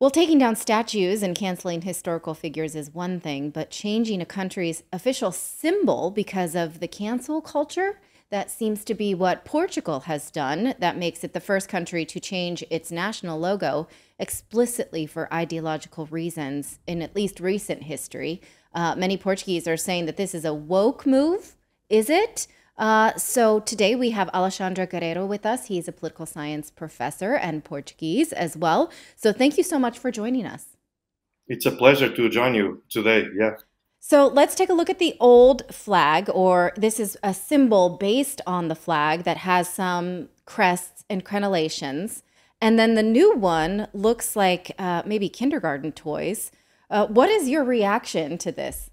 Well, taking down statues and canceling historical figures is one thing, but changing a country's official symbol because of the cancel culture, that seems to be what Portugal has done. That makes it the first country to change its national logo explicitly for ideological reasons in at least recent history. Many Portuguese are saying that this is a woke move. Is it? So today we have Alexandre Guerrero with us. He's a political science professor and Portuguese as well. So thank you so much for joining us. It's a pleasure to join you today. Yeah. So let's take a look at the old flag, or this is a symbol based on the flag that has some crests and crenellations. And then the new one looks like maybe kindergarten toys. What is your reaction to this?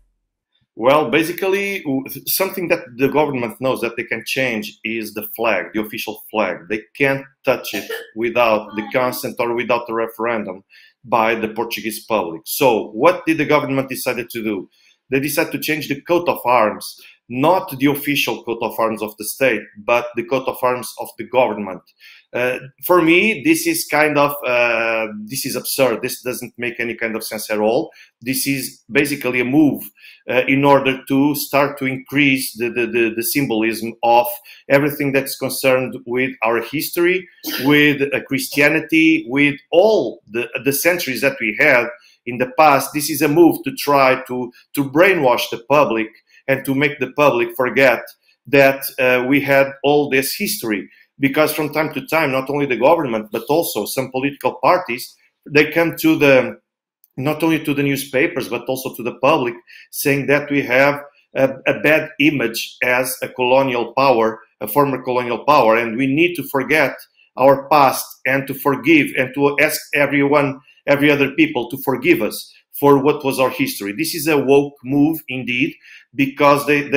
Well, basically, something that the government knows that they can change is the flag, the official flag. They can't touch it without the consent or without the referendum by the Portuguese public. So what did the government decided to do? They decided to change the coat of arms, not the official coat of arms of the state, but the coat of arms of the government. For me, this is this is absurd. This doesn't make any kind of sense at all. This is basically a move in order to start to increase the symbolism of everything that's concerned with our history, with Christianity, with all the centuries that we had in the past. This is a move to try to brainwash the public and to make the public forget that we had all this history. Because from time to time, not only the government, but also some political parties, they come to not only to the newspapers, but also to the public, saying that we have a bad image as a colonial power, a former colonial power, and we need to forget our past and to forgive and to ask everyone, every other people to forgive us for what was our history. This is a woke move indeed, because they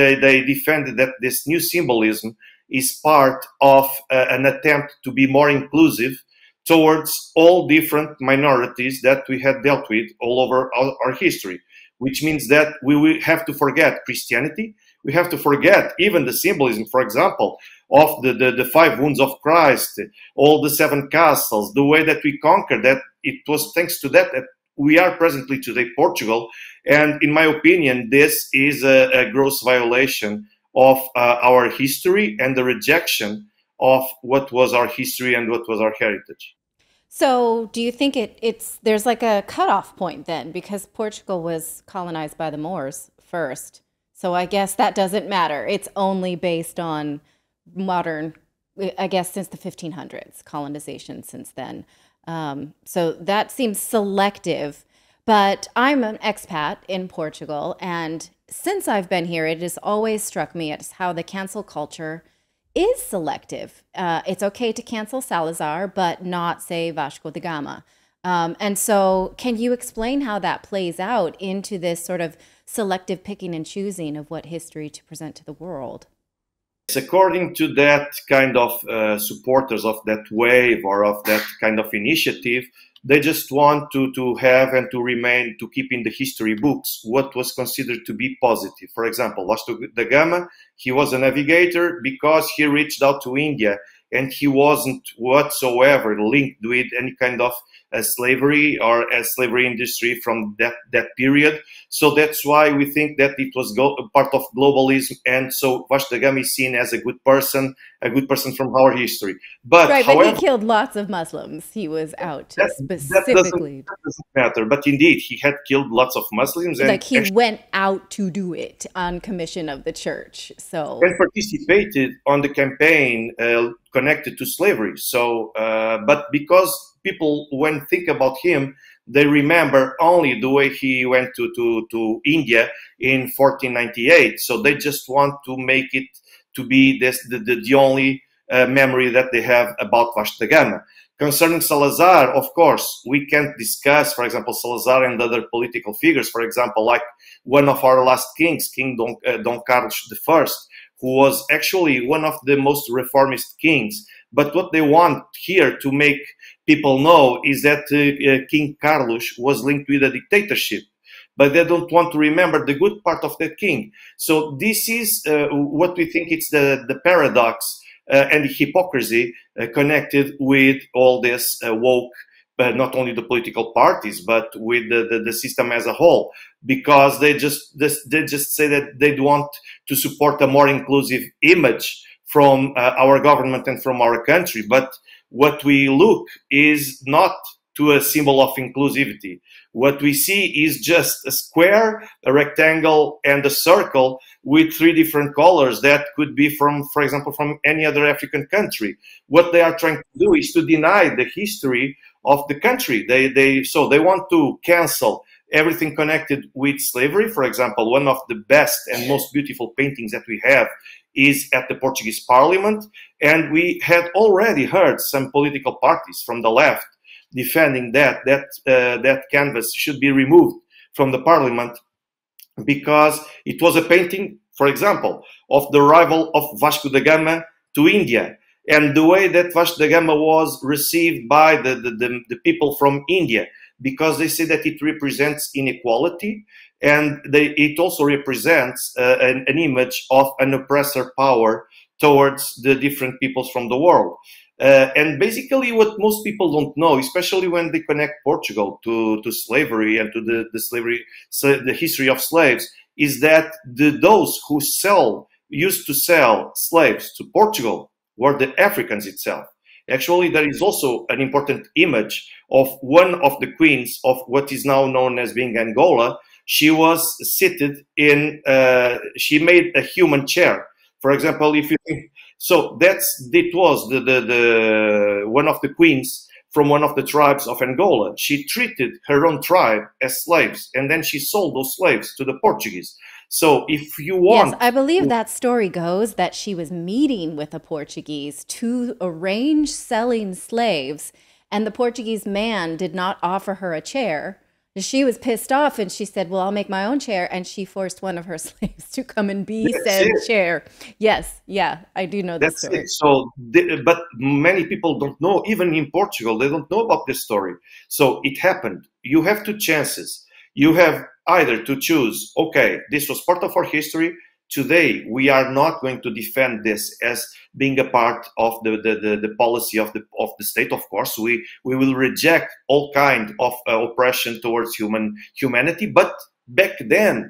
defended that this new symbolism is part of an attempt to be more inclusive towards all different minorities that we had dealt with all over our history, which means that we will have to forget Christianity. We have to forget even the symbolism, for example, of the five wounds of Christ, all the seven castles, the way that we conquered that. It was thanks to that we are presently today Portugal. And in my opinion, this is a gross violation of our history and the rejection of what was our history and what was our heritage. So do you think there's like a cutoff point then, because Portugal was colonized by the Moors first. So I guess that doesn't matter. It's only based on modern, I guess, since the 1500s, colonization since then. So that seems selective. But I'm an expat in Portugal, and since I've been here, it has always struck me as how the cancel culture is selective. It's okay to cancel Salazar, but not, say, Vasco da Gama. And so can you explain how that plays out into this sort of selective picking and choosing of what history to present to the world? According to that kind of supporters of that wave or of that kind of initiative, they just want to have and to remain, to keep in the history books what was considered to be positive. For example, Vasco da Gama, he was a navigator because he reached out to India, and he wasn't whatsoever linked with any kind of slavery or a slavery industry from that period. So that's why we think that it was part of globalism, and so Vasco da Gama is seen as a good person from our history. But Right, but he however, killed lots of Muslims. He was out to that specifically, doesn't matter. But indeed, he had killed lots of Muslims like and he went out to do it on commission of the church. So, participated on the campaign connected to slavery. So, but because people, when think about him, they remember only the way he went to India in 1498. So they just want to make it to be the only memory that they have about Vasco da Gama. Concerning Salazar, of course, we can't discuss, for example, Salazar and other political figures, for example, like one of our last kings, King Don Carlos I, who was actually one of the most reformist kings. But what they want here to make people know is that King Carlos was linked with a dictatorship, but they don't want to remember the good part of that king. So this is what we think it's the paradox and the hypocrisy connected with all this woke not only the political parties, but with the system as a whole, because they just say that they want to support a more inclusive image from our government and from our country. But what we look is not to a symbol of inclusivity. What we see is just a square, a rectangle, and a circle with three different colors that could be from, for example, from any other African country. What they are trying to do is to deny the history of the country. So they want to cancel everything connected with slavery. For example, one of the best and most beautiful paintings that we have is at the Portuguese Parliament, and we had already heard some political parties from the left defending that canvas should be removed from the parliament because it was a painting, for example, of the arrival of Vasco da Gama to India, and the way that Vasco da Gama was received by the people from India, because they say that it represents inequality, and it also represents an image of an oppressor power towards the different peoples from the world. And basically what most people don't know, especially when they connect Portugal to slavery and to the history of slaves, is that those who used to sell slaves to Portugal were the Africans itself. Actually, there is also an important image of one of the queens of what is now known as being Angola. She was seated in, she made a human chair. For example, if you think, so it was the one of the queens from one of the tribes of Angola. She treated her own tribe as slaves, and then she sold those slaves to the Portuguese. So if you want, yes, I believe that story goes that she was meeting with a Portuguese to arrange selling slaves, and the Portuguese man did not offer her a chair. She was pissed off, and she said, well, I'll make my own chair. And she forced one of her slaves to come and be said chair. Yes. Yeah, I do know this story. So, but many people don't know, even in Portugal, they don't know about this story. So it happened. You have two chances. You have either to choose, okay, this was part of our history. Today, we are not going to defend this as being a part of the policy of the state. Of course, we will reject all kind of oppression towards humanity. But back then,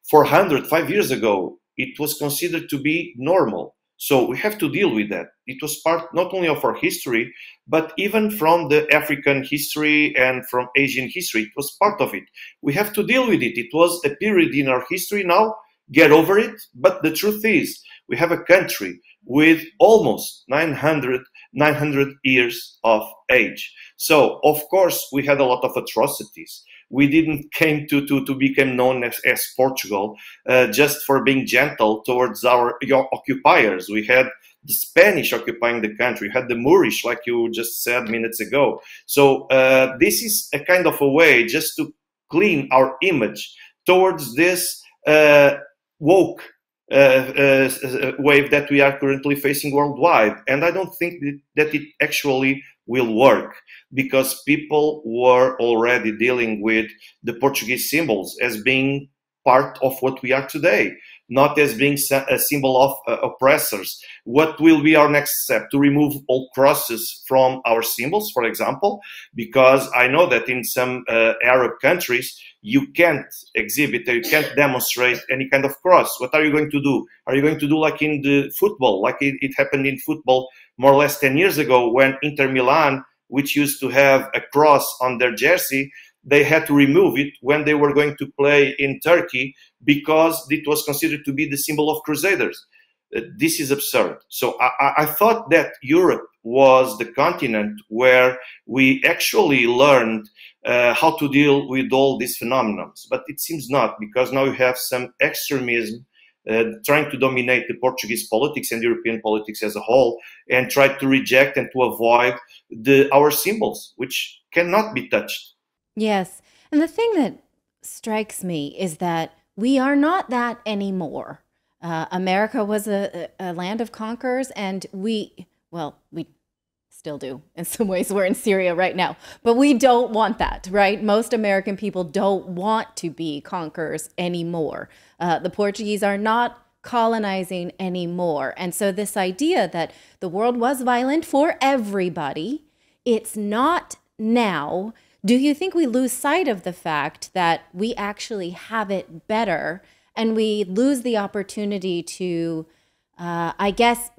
5 years ago, it was considered to be normal. So we have to deal with that. It was part not only of our history, but even from the African history and from Asian history. It was part of it. We have to deal with it. It was a period in our history now. Get over it. But the truth is, we have a country with almost 900 years of age. So, of course, we had a lot of atrocities. We didn't came to become known as Portugal just for being gentle towards your occupiers. We had the Spanish occupying the country. We had the Moorish, like you just said minutes ago. So this is a kind of a way just to clean our image towards this woke wave that we are currently facing worldwide. And I don't think that it actually will work, because people were already dealing with the Portuguese symbols as being part of what we are today, not as being a symbol of oppressors. What will be our next step? To remove all crosses from our symbols, for example, because I know that in some Arab countries, you can't exhibit, you can't demonstrate any kind of cross. What are you going to do? Are you going to do like in the football, like it happened in football more or less 10 years ago, when Inter Milan, which used to have a cross on their jersey, they had to remove it when they were going to play in Turkey, because it was considered to be the symbol of crusaders. This is absurd. So I thought that Europe was the continent where we actually learned how to deal with all these phenomena. But it seems not, because now you have some extremism trying to dominate the Portuguese politics and European politics as a whole, and try to reject and to avoid our symbols, which cannot be touched. Yes. And the thing that strikes me is that we are not that anymore. America was a land of conquerors, and we still do in some ways. We're in Syria right now, but we don't want that, right? Most American people don't want to be conquerors anymore. The Portuguese are not colonizing anymore. And so this idea that the world was violent for everybody, it's not now, do you think we lose sight of the fact that we actually have it better and we lose the opportunity to, I guess,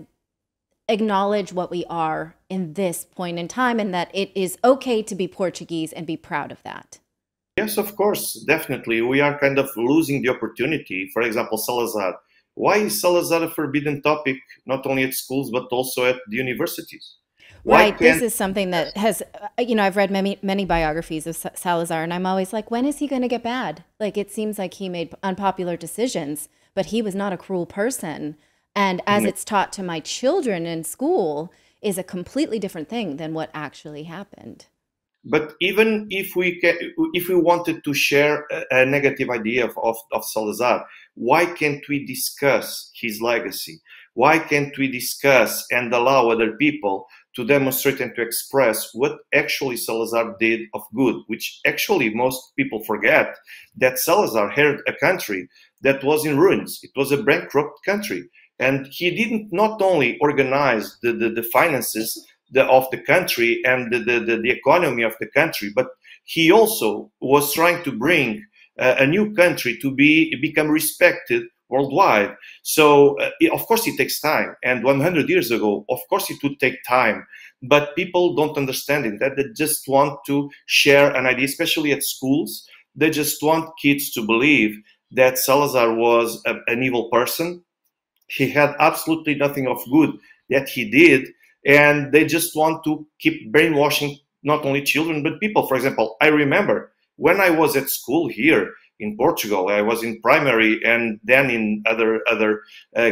acknowledge what we are in this point in time and that it is okay to be Portuguese and be proud of that? Yes, of course, definitely. We are kind of losing the opportunity. For example, Salazar. Why is Salazar a forbidden topic, not only at schools, but also at the universities? Why Right. This can't is something that has, I've read many biographies of Salazar, and I'm always like, when is he going to get bad? Like, it seems like he made unpopular decisions, but he was not a cruel person. And as it's taught to my children in school, is a completely different thing than what actually happened. But even if we wanted to share a negative idea of Salazar, why can't we discuss his legacy? Why can't we discuss and allow other people to demonstrate and to express what actually Salazar did of good, which actually most people forget that Salazar had a country that was in ruins. It was a bankrupt country. And he didn't not only organize the finances of the country and the economy of the country, but he also was trying to bring a new country to become respected worldwide. So of course it takes time, and 100 years ago, of course it would take time, but people don't understand it, that they just want to share an idea, especially at schools. They just want kids to believe that Salazar was an evil person. He had absolutely nothing of good that he did, and they just want to keep brainwashing not only children but people. For example, I remember when I was at school here in Portugal, I was in primary and then in other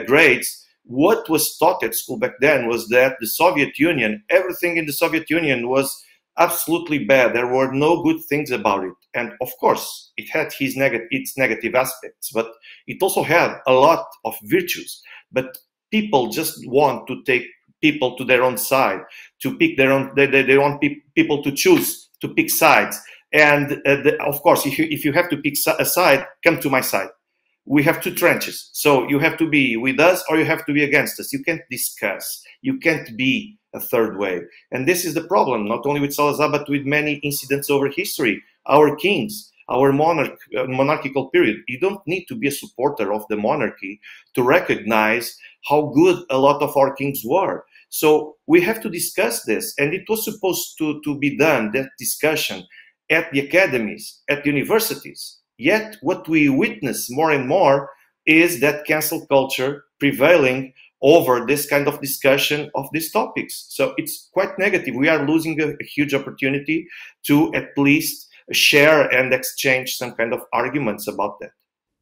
grades. What was taught at school back then was that the Soviet Union, everything in the Soviet Union was absolutely bad. There were no good things about it. And of course, it had its negative aspects, but it also had a lot of virtues. But people just want to take people to their own side, to pick their own, they want people to choose, to pick sides. And of course, if you have to pick a side, come to my side. We have two trenches. So you have to be with us or you have to be against us. You can't discuss. You can't be a third way. And this is the problem, not only with Salazar, but with many incidents over history. Our kings, our monarchical period. You don't need to be a supporter of the monarchy to recognize how good a lot of our kings were. So we have to discuss this. And it was supposed to be done, that discussion, at the academies, at universities. Yet what we witness more and more is that cancel culture prevailing over this kind of discussion of these topics. So it's quite negative. We are losing a huge opportunity to at least share and exchange some kind of arguments about that.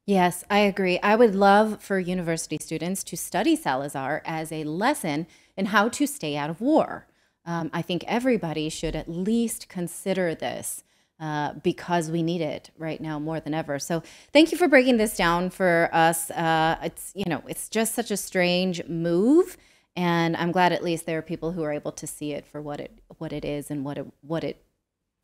Yes, I agree. I would love for university students to study Salazar as a lesson in how to stay out of war. I think everybody should at least consider this because we need it right now more than ever. So thank you for breaking this down for us. It's just such a strange move, and I'm glad at least there are people who are able to see it for what it is and what it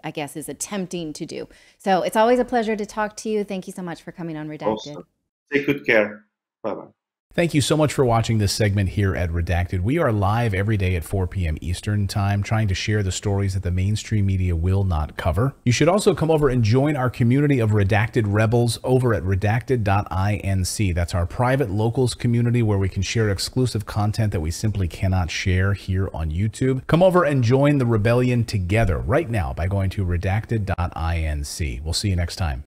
I guess is attempting to do. So it's always a pleasure to talk to you. Thank you so much for coming on Redacted. Also, take good care. Bye-bye. Thank you so much for watching this segment here at Redacted. We are live every day at 4 p.m. Eastern Time, trying to share the stories that the mainstream media will not cover. You should also come over and join our community of Redacted Rebels over at redacted.inc. That's our private locals community where we can share exclusive content that we simply cannot share here on YouTube. Come over and join the rebellion together right now by going to redacted.inc. We'll see you next time.